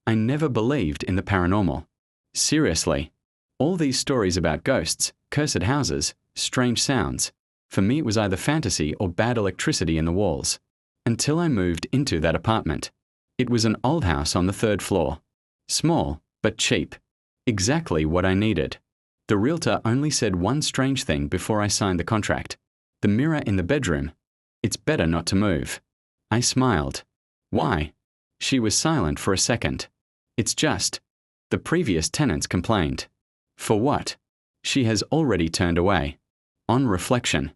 I never believed in the paranormal. Seriously. All these stories about ghosts, cursed houses, strange sounds. For me it was either fantasy or bad electricity in the walls. Until I moved into that apartment. It was an old house on the 3rd floor. Small, but cheap. Exactly what I needed. The realtor only said one strange thing before I signed the contract. The mirror in the bedroom. It's better not to move. I smiled. Why? She was silent for a second. It's just. The previous tenants complained. For what? She has already turned away. On reflection.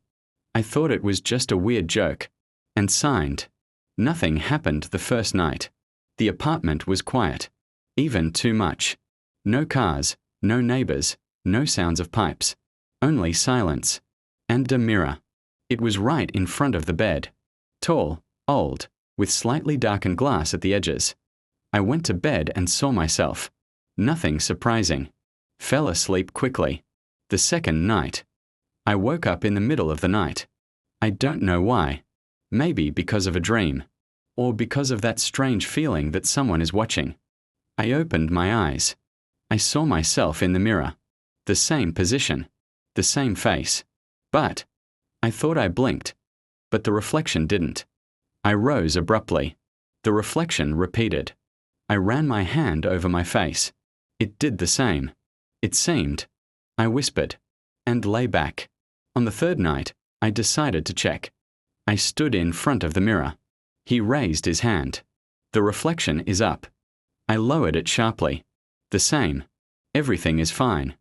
I thought it was just a weird joke. And signed. Nothing happened the first night. The apartment was quiet. Even too much. No cars, no neighbors, no sounds of pipes. Only silence. And a mirror. It was right in front of the bed. Tall, old, with slightly darkened glass at the edges. I went to bed and saw myself. Nothing surprising. Fell asleep quickly. The second night. I woke up in the middle of the night. I don't know why. Maybe because of a dream. Or because of that strange feeling that someone is watching. I opened my eyes. I saw myself in the mirror. The same position. The same face. But I thought I blinked. But the reflection didn't. I rose abruptly. The reflection repeated. I ran my hand over my face. It did the same. It seemed. I whispered. And lay back. On the 3rd night, I decided to check. I stood in front of the mirror. He raised his hand. The reflection is up. I lowered it sharply. The same. Everything is fine.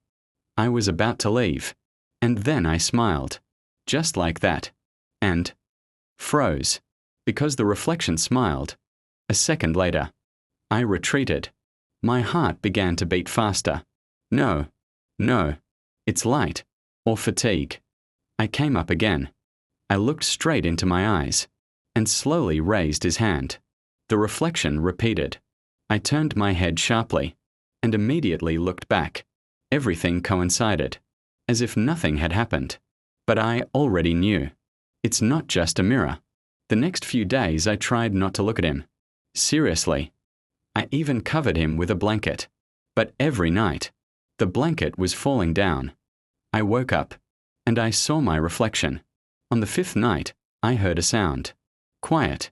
I was about to leave. And then I smiled. Just like that. And froze. Because the reflection smiled. A second later. I retreated. My heart began to beat faster. No. It's light. Or fatigue. I came up again. I looked straight into my eyes. And slowly raised his hand. The reflection repeated. I turned my head sharply. And immediately looked back. Everything coincided. As if nothing had happened. But I already knew. It's not just a mirror. The next few days I tried not to look at him. Seriously. I even covered him with a blanket. But every night, the blanket was falling down. I woke up. And I saw my reflection. On the 5th night, I heard a sound. Quiet.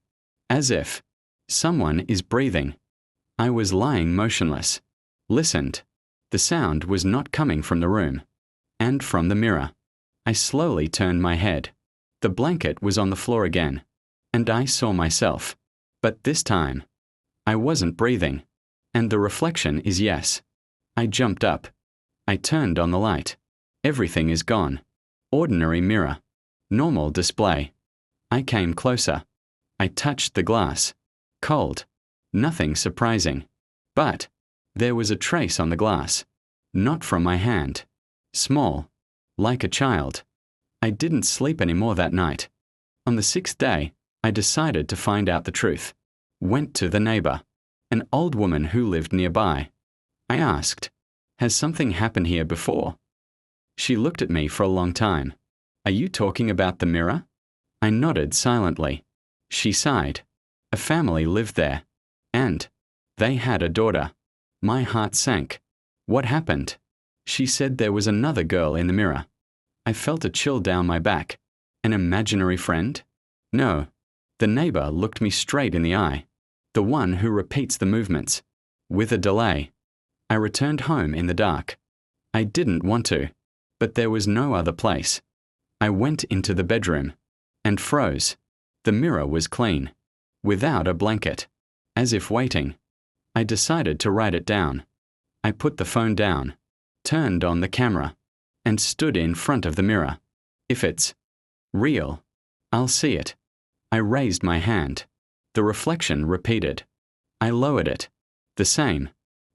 As if someone is breathing. I was lying motionless. Listened. The sound was not coming from the room. And from the mirror. I slowly turned my head. The blanket was on the floor again. And I saw myself. But this time, I wasn't breathing. And the reflection is yes. I jumped up. I turned on the light. Everything is gone. Ordinary mirror. Normal display. I came closer. I touched the glass. Cold. Nothing surprising. But there was a trace on the glass. Not from my hand. Small. Like a child. I didn't sleep anymore that night. On the 6th day, I decided to find out the truth. Went to the neighbor. An old woman who lived nearby. I asked, "Has something happened here before?" She looked at me for a long time. "Are you talking about the mirror?" I nodded silently. She sighed. A family lived there. And they had a daughter. My heart sank. What happened? She said there was another girl in the mirror. I felt a chill down my back. An imaginary friend? No. The neighbor looked me straight in the eye. The one who repeats the movements. With a delay. I returned home in the dark. I didn't want to. But there was no other place. I went into the bedroom. And froze. The mirror was clean. Without a blanket. As if waiting. I decided to write it down. I put the phone down. Turned on the camera. And stood in front of the mirror. If it's real, I'll see it. I raised my hand. The reflection repeated. I lowered it. The same.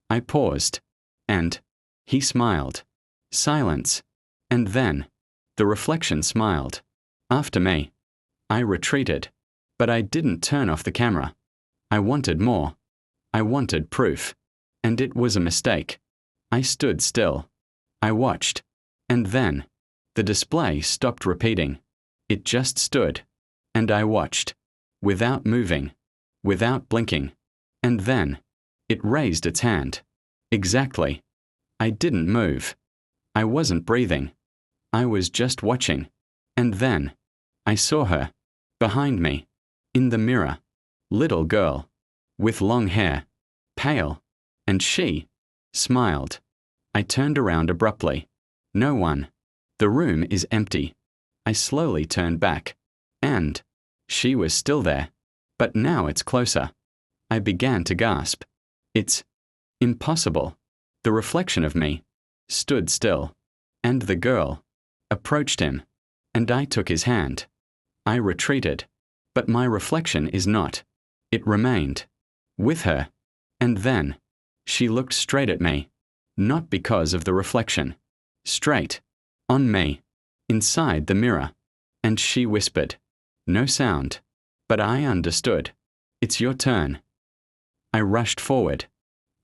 I paused. And he smiled. Silence. And then the reflection smiled. After me. I retreated. But I didn't turn off the camera. I wanted more. I wanted proof. And it was a mistake. I stood still. I watched. And then the display stopped repeating. It just stood. And I watched. Without moving. Without blinking. And then It raised its hand. Exactly. I didn't move. I wasn't breathing. I was just watching. And then, I saw her. Behind me. In the mirror. Little girl. With long hair. Pale. And she smiled. I turned around abruptly. No one. The room is empty. I slowly turned back. And she was still there. But now it's closer. I began to gasp. It's impossible. The reflection of me stood still. And the girl approached him. And I took his hand. I retreated. But my reflection is not. It remained. With her. And then she looked straight at me. Not because of the reflection. Straight. On me. Inside the mirror. And she whispered. No sound. But I understood. It's your turn. I rushed forward.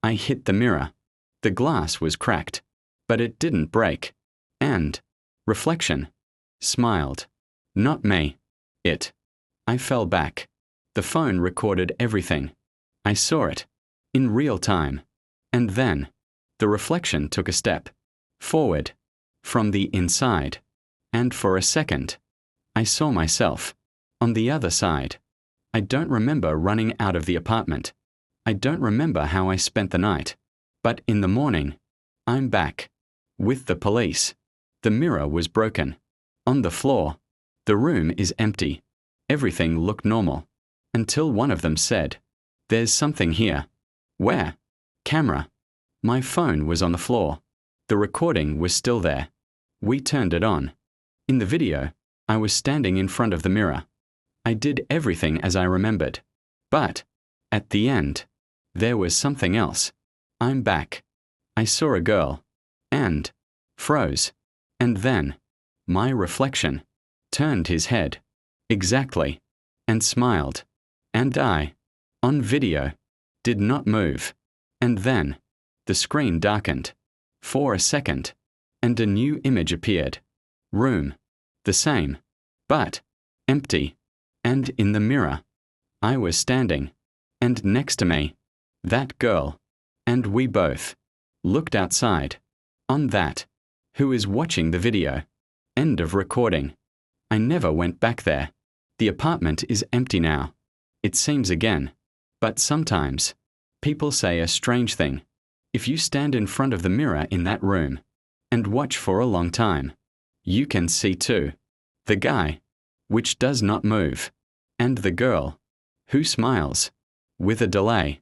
I hit the mirror. The glass was cracked. But it didn't break. And reflection smiled. Not me. It. I fell back. The phone recorded everything. I saw it. In real time. And then the reflection took a step forward. From the inside. And for a second, I saw myself. On the other side. I don't remember running out of the apartment. I don't remember how I spent the night. But in the morning, I'm back. With the police. The mirror was broken. On the floor. The room is empty. Everything looked normal. Until one of them said, "There's something here." Where? Camera. My phone was on the floor. The recording was still there. We turned it on. In the video, I was standing in front of the mirror. I did everything as I remembered. But, at the end, there was something else. I'm back. I saw a girl. And froze. And then, my reflection turned his head. Exactly. And smiled. And I, on video, did not move. And then, the screen darkened. For a second. And a new image appeared. Room. The same. But empty. And in the mirror, I was standing. And next to me, that girl. And we both looked outside. On that. Who is watching the video. End of recording. I never went back there. The apartment is empty now. It seems again. But sometimes, people say a strange thing. If you stand in front of the mirror in that room and watch for a long time, you can see too. The guy, which does not move, and the girl, who smiles, with a delay.